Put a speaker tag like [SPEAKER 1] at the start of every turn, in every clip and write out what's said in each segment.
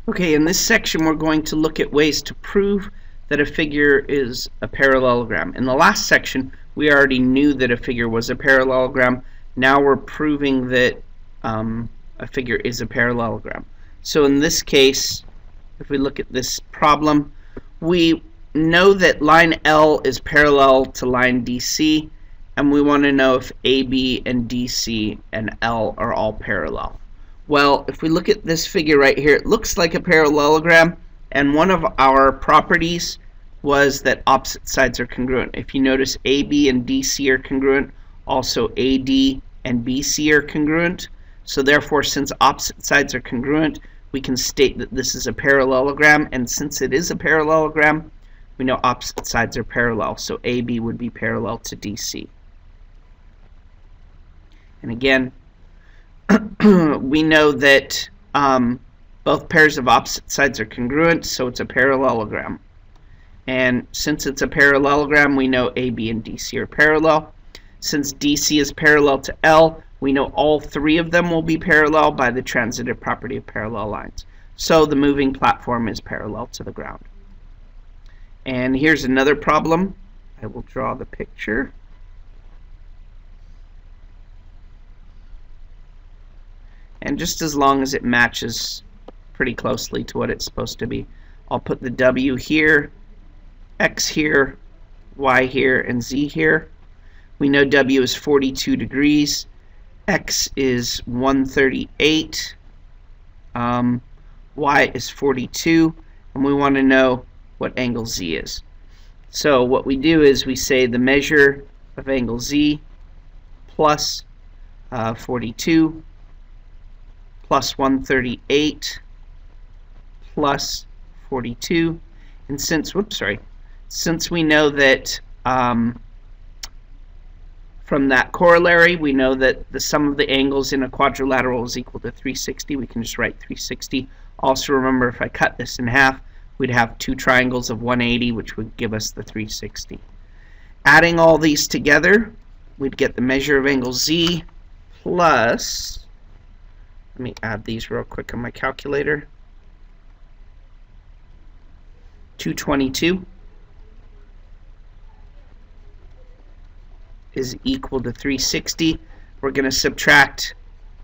[SPEAKER 1] Okay, in this section we're going to look at ways to prove that a figure is a parallelogram. In the last section we already knew that a figure was a parallelogram. Now we're proving that a figure is a parallelogram. So in this case, if we look at this problem, we know that line L is parallel to line DC, and we want to know if AB and DC and L are all parallel. Well, if we look at this figure right here, it looks like a parallelogram, and one of our properties was that opposite sides are congruent. If you notice, AB and DC are congruent, also AD and BC are congruent. So therefore, since opposite sides are congruent, we can state that this is a parallelogram, and since it is a parallelogram, we know opposite sides are parallel, so AB would be parallel to DC. And again, we know that both pairs of opposite sides are congruent, so it's a parallelogram. And since it's a parallelogram, we know AB and DC are parallel. Since DC is parallel to L, we know all three of them will be parallel by the transitive property of parallel lines. So the moving platform is parallel to the ground. And here's another problem. I will draw the picture. And just as long as it matches pretty closely to what it's supposed to be, I'll put the W here, X here, Y here, and Z here. We know W is 42 degrees, X is 138, Y is 42, and we want to know what angle Z is. So what we do is we say the measure of angle Z plus 42 plus 138 plus 42, and since we know that from that corollary we know that the sum of the angles in a quadrilateral is equal to 360, we can just write 360. Also remember, if I cut this in half, we'd have two triangles of 180, which would give us the 360. Adding all these together, we'd get the measure of angle Z plus, let me add these real quick on my calculator, 222 is equal to 360. We're going to subtract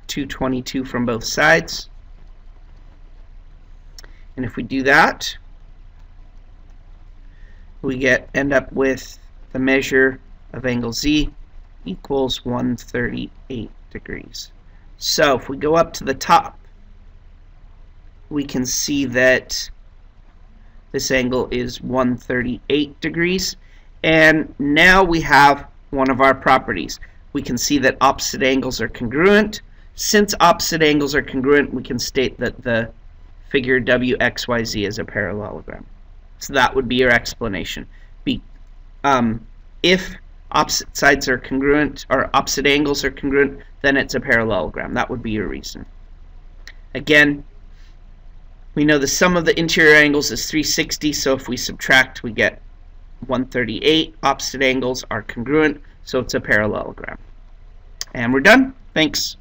[SPEAKER 1] 222 from both sides. And if we do that, we end up with the measure of angle Z equals 138 degrees. So if we go up to the top, we can see that this angle is 138 degrees. And now we have one of our properties. We can see that opposite angles are congruent. Since opposite angles are congruent, we can state that the figure WXYZ is a parallelogram. So that would be your explanation. If opposite sides are congruent, or opposite angles are congruent, then it's a parallelogram. That would be your reason. Again, we know the sum of the interior angles is 360, so if we subtract, we get 138. Opposite angles are congruent, so it's a parallelogram. And we're done. Thanks.